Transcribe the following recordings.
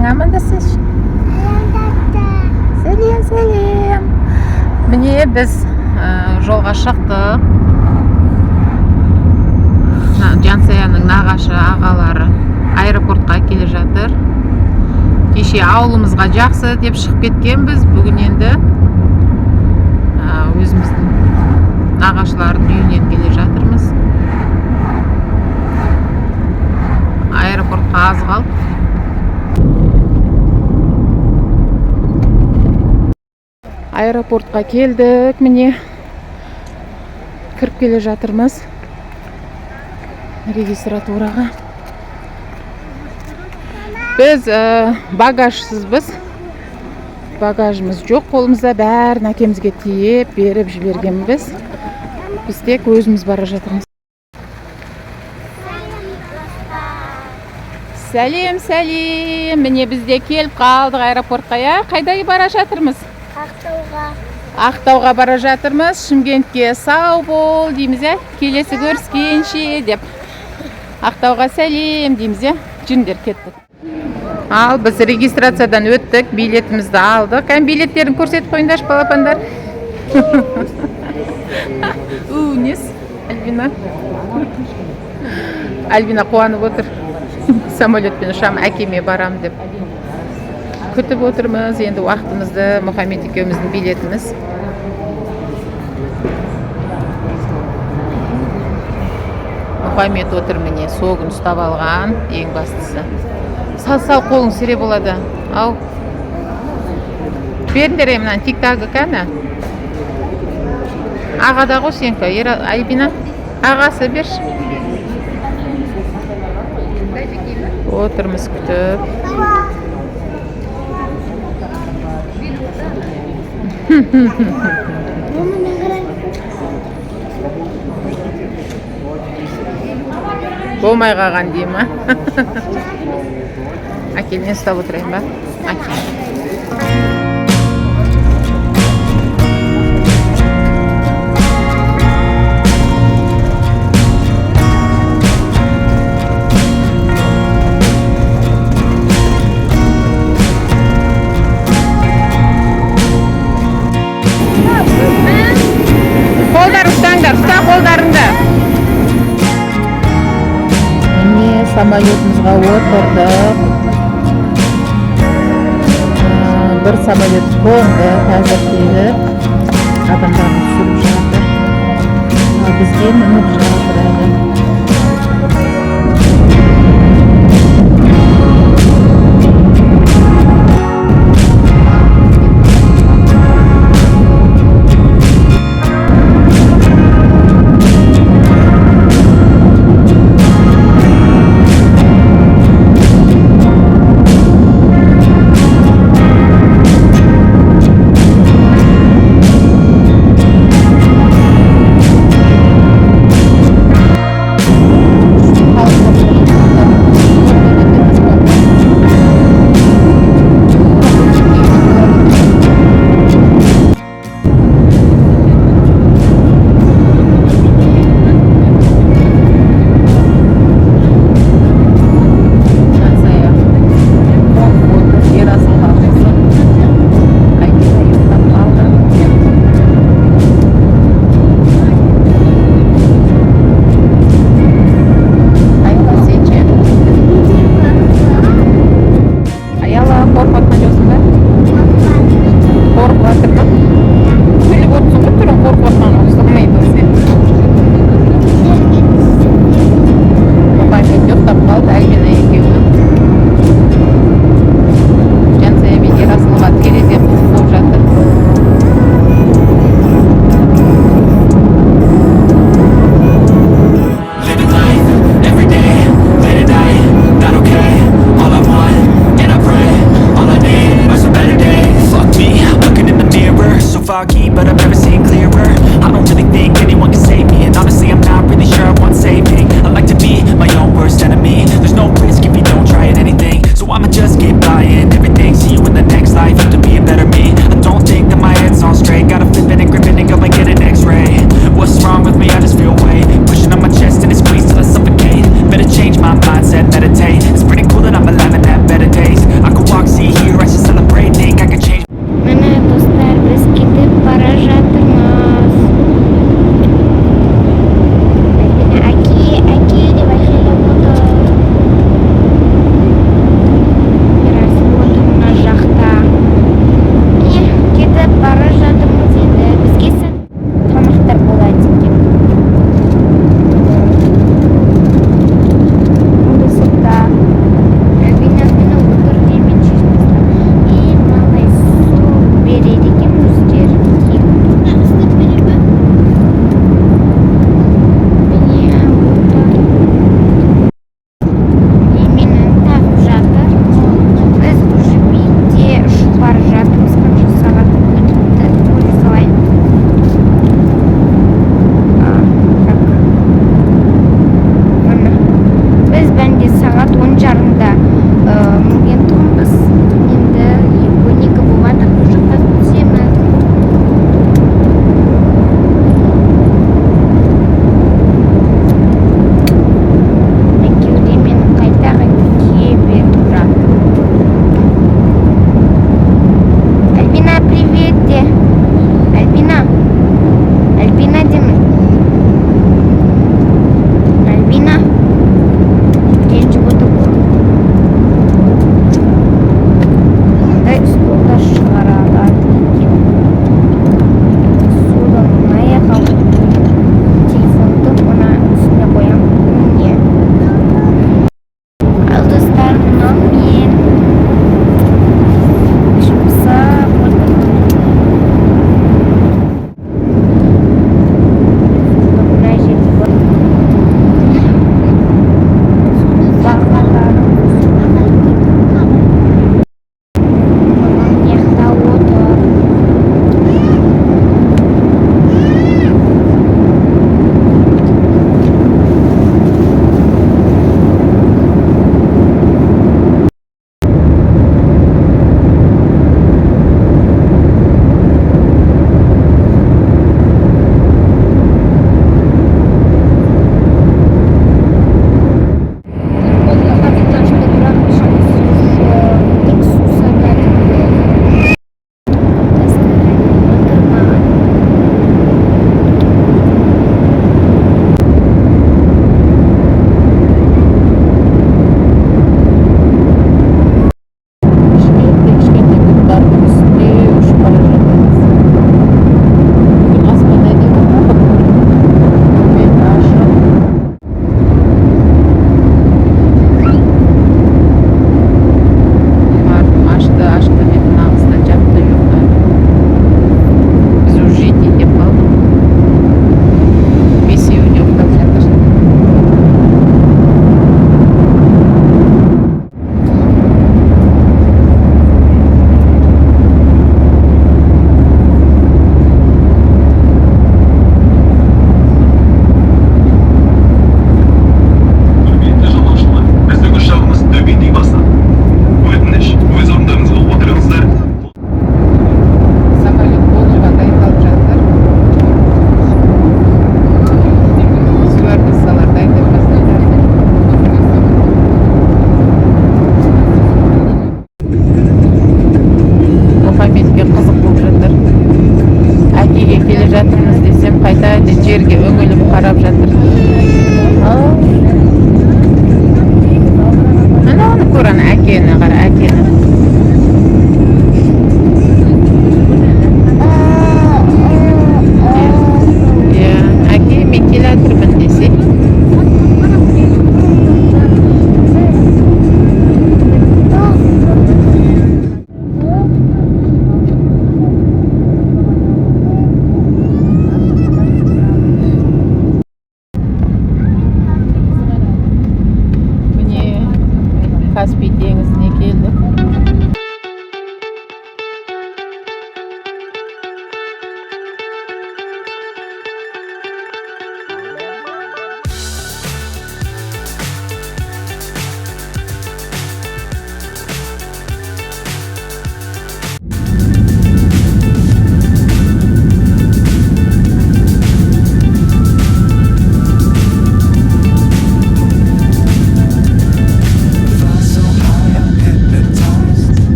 Қалайсың, амандасың? Сәлем. Міне біз жолға шықтық. Жансаяның нағашы ағалары аэропортқа келе жатыр. Кеше ауылымызға жақсы деп шығып кеткенбіз. Бүгін енді өзіміздің нағашылардың үйінен келе жатырмыз. Аэропортқа аз қалдық. Аэропортқа келдік, міне кіріп келе жатырмыз регистратураға. Біз багажсызбыз. Багажымыз жоқ қолымызда, бәрін әкемізге тиеп беріп жібергенбіз. Біз тек өзіміз бара жатырмыз. Сәлем. Міне бізде келіп қалдық аэропортқа. Қайда бара жатырмыз? Ақтауға бара жатырмыз. Шымкентке сау бол дейміз, келесі көріскенше деп. Ақтауға сәлем дейміз, жүндер кеттік. Ал біз регистрациядан өттік, билетімізді алдық. Билеттерін көрсетіп қойыңдаршы, балапандар. Нес, Альбина қуанып отыр. Самолетпен ұшам, әкеме барам деп. Күтіп отырмыз, енді уақытымызды, Мұхаммед екеуміздің билетіміз. Мұхаммед отыр, міне, соғын ұстап алған, ең бастысы. Сал қолың сире болады. Ау. Беріндер емнен тик-тагы кәні. Ағада ғой сенкі, Альбина. Ағасы берші. Отырмыз күтіп. Болмай қалған дей ма? Әкел, мен ұстап отырайын ба? Әкел. Ұста қолдарыңды. Міне самолетімізға отырдық. Бір самолет қонды, қазір келіп. Адамдарын түсіріп жатыр. Бізге мініп жатыр әлі.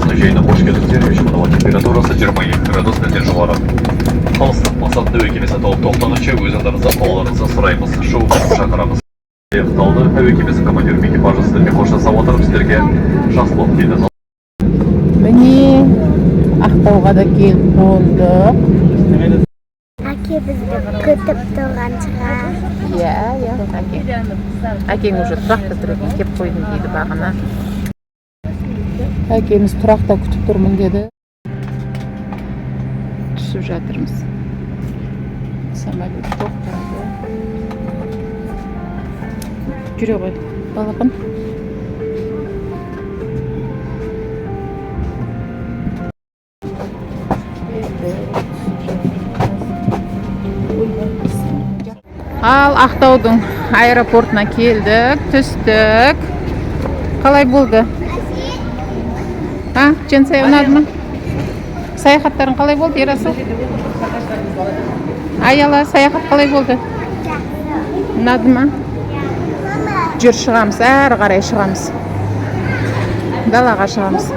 Астана жайына қош келдіңіздер. Ешқандай температурасы 22 градус нөтер жоғары. Қалыстық мақсатты әуе кемесі толып тоқтағанша өзіңдеріңізді қалаларыңызды сұраймыз. Шоуды шақырамыз. Аяқталды. Әуе кемесі командир экипажы сіздермен қоштаса отырып сіздерге жақсылық дейді. Міне Ақтауға да келіп қондық. Әке бізді күтіп тұрған шығар. Иә, әке. Әкең уже тұрақта тұр екен, кеп қойдым дейді бағана. Әкеміз тұрақта күтіп тұрмын деді. Түсіп жатырмыз. Самолет тоқтады. Жүре ғой, балапан. Ал Ақтаудың аэропортына келдік, түстік. Қалай болды? Жансай ұнады ма? Саяхаттарың қалай болды, Ерасыл? Аяла, саяхат қалай болды? Ұнады ма? Жүр шығамыз, әрі қарай шығамыз. Далаға шығамыз.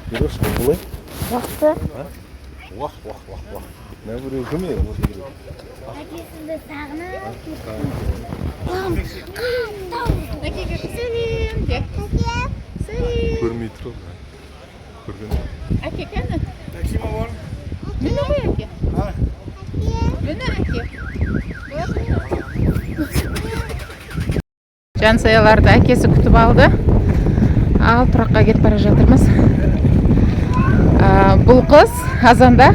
Пирожки былай? Жақсы. Уах. Мә біреу кім еді? Әкесімді сағынып. Әкеге сәлем де. Көрмей тұр. Көрген. Әке кәні? Мені ғой әке? Мені әке? Жансаяларды әкесі күтіп алды. Ал тұраққа кетіп бара жатырмыз. Бұл қыз азанда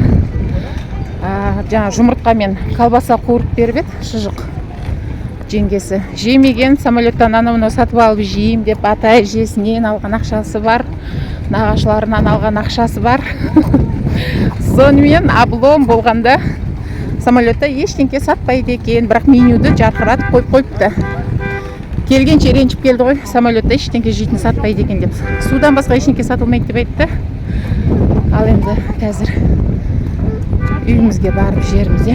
жаңа жұмыртқа мен колбаса қуырып беріп еді, шұжық жеңгесі. Жемеген, самолеттан анау сатып алып жейім деп ата әжесінен алған ақшасы бар, нағашыларынан алған ақшасы бар. Сонымен облом болғанда самолетта ештеңке сатпайды екен, бірақ менюді жарқыратып қойып қойыпты. Келгенше ренжіп келді ғой, самолетта ештеңке жейтін сатпайды екен деп. Судан басқа ештеңке сатылмайды деп айтты. Ал енді қазір үйімізге барып жеріміз,